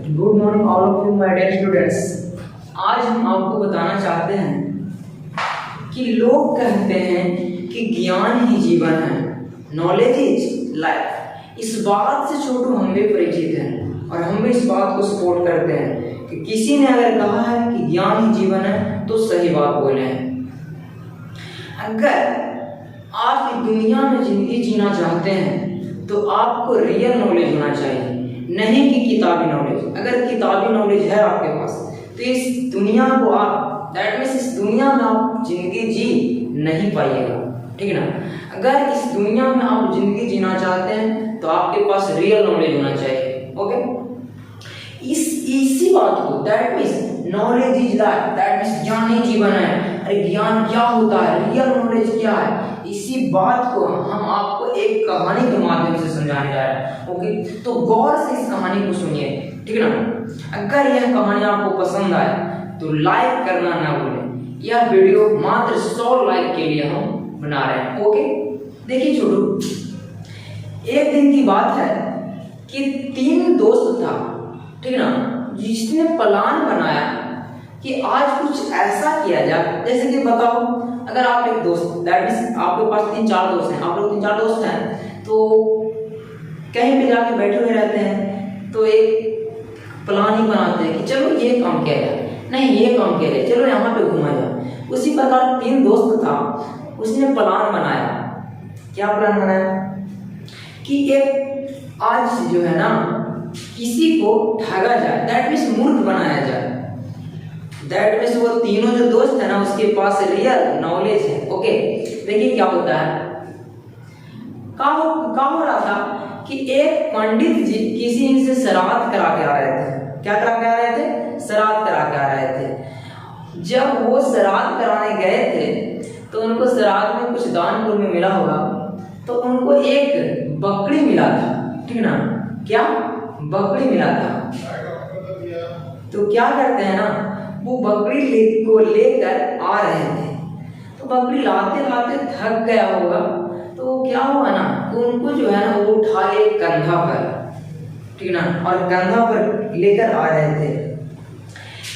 Good morning all of you my dear students. आज हम आपको बताना चाहते हैं कि लोग कहते हैं कि ज्ञान ही जीवन है, नॉलेज इज लाइफ। इस बात से छोटू हम भी परिचित हैं और हम भी इस बात को सपोर्ट करते हैं कि किसी ने अगर कहा है कि ज्ञान ही जीवन है तो सही बात बोले हैं। अगर आप इस दुनिया में जिंदगी जीना चाहते हैं तो आपको रियल नॉलेज होना चाहिए, नहीं कि किताबी नॉलेज। अगर किताबी नॉलेज है आपके पास तो इस दुनिया को आप दैट मीन्स इस दुनिया में आप जिंदगी जी नहीं पाइएगा, ठीक है ना। अगर इस दुनिया में आप जिंदगी जीना चाहते हैं तो आपके पास रियल नॉलेज होना चाहिए। ओके, इसी बात को that means knowledge is life, that means ज्ञान ही जीवन है। अरे ज्ञान क्या होता है, रियल नॉलेज क्या है, इसी बात को हम आपको एक कहानी के माध्यम से समझाने जा रहे हैं। ओके, तो गौर से इस कहानी को सुनिए, ठीक है ना। अगर यह कहानी आपको पसंद आए तो लाइक करना ना भूलें। यह वीडियो मात्र 100 लाइक के लिए हम बना रहे हैं। ओके, देखिए छोटू, एक दिन की बात है कि 3 दोस्त था, ठीक है ना, जिसने प्लान बनाया कि आज कुछ ऐसा किया जाए। जैसे कि बताओ, अगर आप एक दोस्त दैट मीन्स आपके पास 3-4 दोस्त हैं, आप लोग 3-4 दोस्त हैं तो कहीं पे जाके बैठे हुए रहते हैं तो एक प्लान ही बनाते हैं कि चलो ये काम किया जाए, नहीं ये काम किया जाए, चलो यहाँ पे घूमा जाए। उसी प्रकार 3 दोस्त था, उसने प्लान बनाया। क्या प्लान बनाया कि एक आज जो है ना किसी को ठगा जाए, दैट मीन्स मूर्ख बनाया जाए। दैट मीन्स वो तीनों जो दोस्त है ना उसके पास रियल नॉलेज है। ओके, देखिए क्या होता है। क्या हो रहा था कि एक पंडित जी किसी से श्राद्ध करा के आ रहे थे। क्या करा के आ रहे थे? श्राद्ध करा के आ रहे थे। जब वो श्राद्ध कराने गए थे तो उनको श्राद्ध में कुछ दान पुण्य में मिला होगा, तो उनको एक बकरी मिला था, ठीक है ना। क्या बकरी मिला था? तो क्या करते हैं ना, वो बकरी को लेकर आ रहे थे। तो बकरी लाते लाते थक गया होगा, तो क्या हुआ ना, तो उनको जो है ना वो उठा ले कंधा पर, ठीक ना, और कंधा पर लेकर आ रहे थे।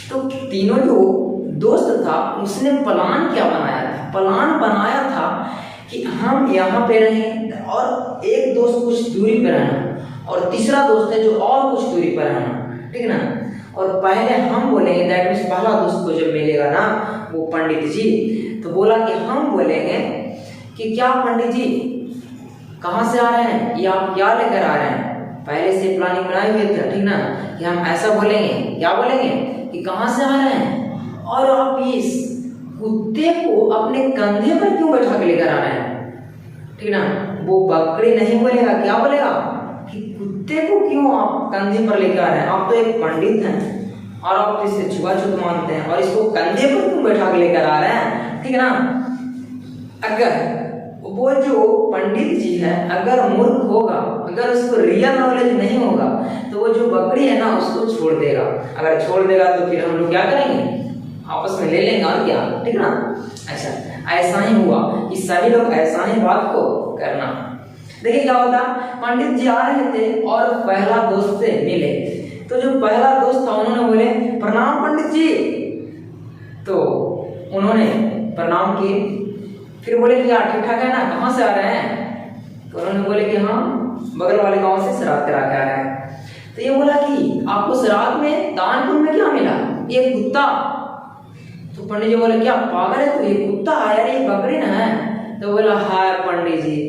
तो तीनों जो दोस्त था उसने प्लान क्या बनाया था? प्लान बनाया था कि हम यहाँ पे रहें और एक दोस्त कुछ दूरी पर रहना और तीसरा दोस्त है जो और कुछ दूरी पर रहना, ठीक है ना। और पहले हम बोलेंगे, दैट मीन्स पहला दोस्त को जब मिलेगा ना वो पंडित जी, तो बोला कि हम बोलेंगे कि क्या पंडित जी कहाँ से आ रहे हैं, या आप क्या लेकर आ रहे हैं। पहले से प्लानिंग बनाए हुए थे, ठीक ना, कि हम ऐसा बोलेंगे, क्या बोलेंगे कि कहाँ से आ रहे हैं और आप इस कुत्ते को अपने कंधे पर क्यों बैठा के लेकर आ रहे हैं, ठीक ना। वो बकरी नहीं बोलेगा, क्या बोलेगा कि कुत्ते को क्यों आप कंधे पर लेकर आ रहे हैं, आप तो एक पंडित हैं और आप तो इसे छुआछूत मानते हैं और इसको कंधे पर क्यों बैठा के लेकर आ रहे हैं, ठीक है ना। अगर वो जो पंडित जी है अगर मूर्ख होगा, अगर उसको रियल नॉलेज नहीं होगा तो वो जो बकरी है ना उसको छोड़ देगा। अगर छोड़ देगा तो फिर हम लोग क्या करेंगे, आपस में ले लेंगे और क्या, ठीक ना। अच्छा, ऐसा ही हुआ कि सभी लोग ऐसा ही बात को करना। देखिए क्या होता, पंडित जी आ रहे थे और पहला दोस्त से मिले। तो जो पहला दोस्त था उन्होंने बोले प्रणाम पंडित जी। तो उन्होंने प्रणाम किए, फिर बोले कि यार ठीक ठाक है ना, कहाँ से आ रहे हैं। तो उन्होंने बोले कि हाँ बगल वाले गांव से श्राद्ध करा के आ रहे हैं। तो ये बोला कि आपको श्राद्ध में दान पुण्य में क्या मिला, ये कुत्ता। तो पंडित जी बोले क्या पागल है तो, ये कुत्ता है यार, ये बकरी ना है। तो बोला हाय पंडित जी,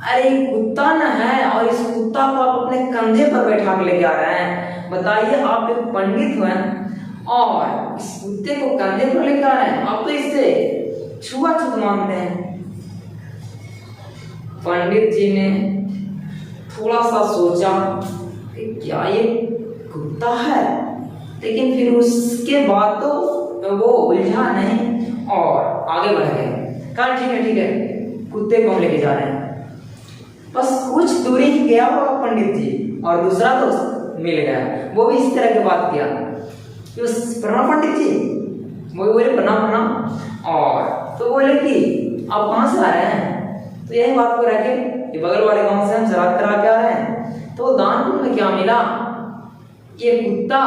अरे कुत्ता न है और इस कुत्ता को आप अपने कंधे पर बैठा के लेके आ रहे हैं। बताइए, आप एक पंडित हैं और इस कुत्ते को कंधे पर लेके आ रहे हैं, आप तो इससे छुआछूत मानते हैं। पंडित जी ने थोड़ा सा सोचा कि क्या ये कुत्ता है, लेकिन फिर उसके बाद तो वो उलझा नहीं और आगे बढ़ गए। कहा ठीक है कुत्ते को हम लेके जा रहे हैं। बस कुछ दूरी ही गया होगा पंडित जी और दूसरा दोस्त मिल गया, वो भी इस तरह की बात किया कि उस प्रणाम पंडित जी, वो बोले प्रणाम। और तो बोले कि आप कहाँ से आ रहे हैं। तो यही बात को रखे कि बगल वाले गांव से हम श्राद्ध करा के आ रहे हैं। तो दान पुण्य में क्या मिला, ये कुत्ता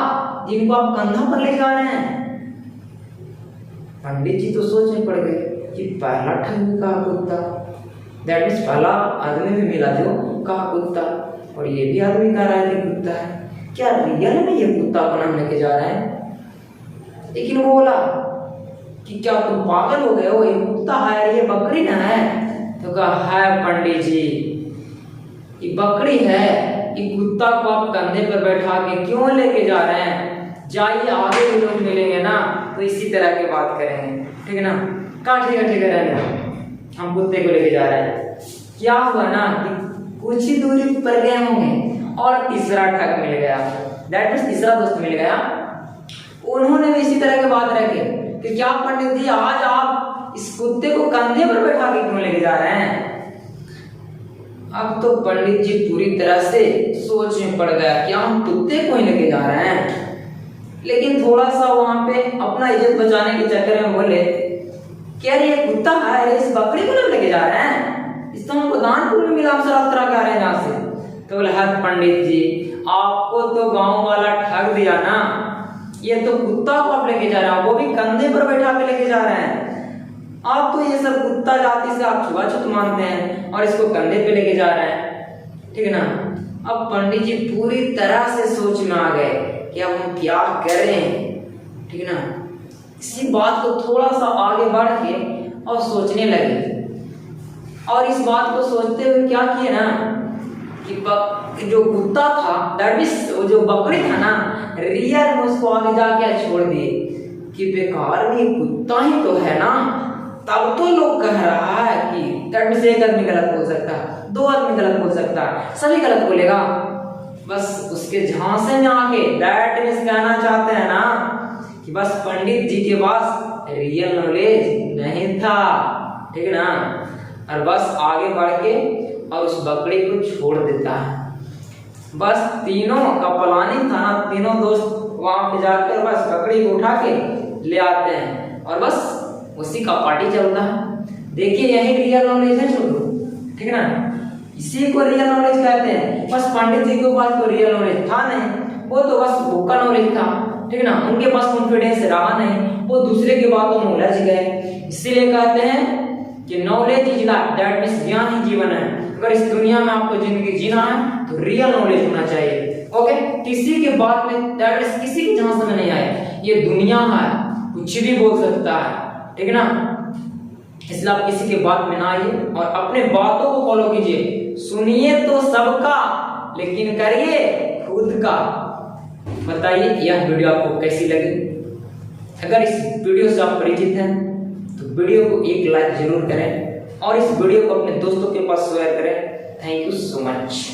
जिनको आप कंधा पर ले जा रहे हैं। पंडित जी तो सोच में पड़ गए कि पहला ठग भी कहा कुत्ता, दैट मीन्स पहला आदमी भी मिला जो कहा कुत्ता, और ये भी आदमी कह रहा है कि कुत्ता है, क्या रियल में ये कुत्ता को नाम लेके जा रहे हैं। लेकिन वो बोला कि क्या तुम पागल हो गए हो, ये कुत्ता है, ये बकरी ना है। तो कहा है पंडित जी, ये बकरी है, ये कुत्ता को आप कंधे पर बैठा के क्यों लेके जा रहे हैं, जाइए आगे भी लोग मिलेंगे ना तो इसी तरह की बात करेंगे, ठीक है ना। कहा ठीक है रहने, हम कुत्ते को लेके जा रहे हैं। क्या हुआ ना कि कुछ ही दूरी पर गए होंगे और तीसरा ठग मिल गया, दैट मीन्स तीसरा दोस्त मिल गया। उन्होंने भी इसी तरह की बात रखी कि क्या पंडित जी आज आप इस कुत्ते को कंधे पर बैठा के क्यों लेके जा रहे हैं। अब तो पंडित जी पूरी तरह से सोच में पड़ गया कि हम कुत्ते को ही लेके जा रहे हैं। लेकिन थोड़ा सा वहां पे अपना इज्जत बचाने के चक्कर में बोले क्या ये कुत्ता है, इस बकरी को ना लेके जा रहे हैं, इस तो हमको दानपुर में मिला, हम श्राद्ध करा के आ रहे हैं यहाँ से। तो बोले हाँ पंडित जी, आपको तो गांव वाला ठग दिया ना, ये तो कुत्ता को आप लेके जा रहे हैं, वो भी कंधे पर बैठा के लेके जा रहे हैं। आप तो ये सब कुत्ता जाति से आप छुआछूत मानते हैं और इसको कंधे पे लेके जा रहे हैं, ठीक है ना। अब पंडित जी पूरी तरह से सोच में आ गए कि अब हम क्या करें, ठीक है ना। इसी बात को थोड़ा सा आगे बढ़ के और सोचने लगे, और इस बात को सोचते हुए क्या किए ना कि जो कुत्ता था, दैट मींस जो बकरी था ना, रियल में उसको आगे जाके छोड़ दिए कि बेकार में कुत्ता ही तो है ना। तब तो लोग कह रहा है कि दैट मींस एक आदमी गलत बोल सकता है, दो आदमी गलत बोल सकता है, सभी गलत बोलेगा। बस उसके झांसे में आके दैट मींस कहना चाहते हैं ना कि बस पंडित जी के पास रियल नॉलेज नहीं था, ठीक है ना। और बस आगे बढ़ के और उस बकरी को छोड़ देता है। बस तीनों का प्लानिंग था ना, तीनों दोस्त वहां पे जाकर बस बकरी को उठा के ले आते हैं और बस उसी का पार्टी चलता है। देखिए यही रियल नॉलेज है छोटू, ठीक है ना, इसी को रियल नॉलेज कहते हैं। बस पंडित जी के पास तो रियल नॉलेज था नहीं, वो तो बस बुक का नॉलेज था, ठीक है ना। उनके पास कॉन्फिडेंस रहा नहीं, वो दूसरे की बातों में उलझ गए। इसीलिए कहते हैं कि knowledge is life, that means ज्ञान ही जीवन है। अगर इस दुनिया में आपको जिंदगी जीना है तो रियल नॉलेज होना चाहिए, ओके। किसी के बात में दैट मींस किसी की झांसे में नहीं आए, ये दुनिया है, कुछ भी बोल सकता है, ठीक है ना। इसलिए आप किसी के बात में ना आइए और अपने बातों को फॉलो कीजिए। सुनिए तो सबका, लेकिन करिए खुद का। बताइए यह वीडियो आपको कैसी लगी। अगर इस वीडियो से आप परिचित हैं तो वीडियो को एक लाइक जरूर करें और इस वीडियो को अपने दोस्तों के पास शेयर करें। Thank you so much.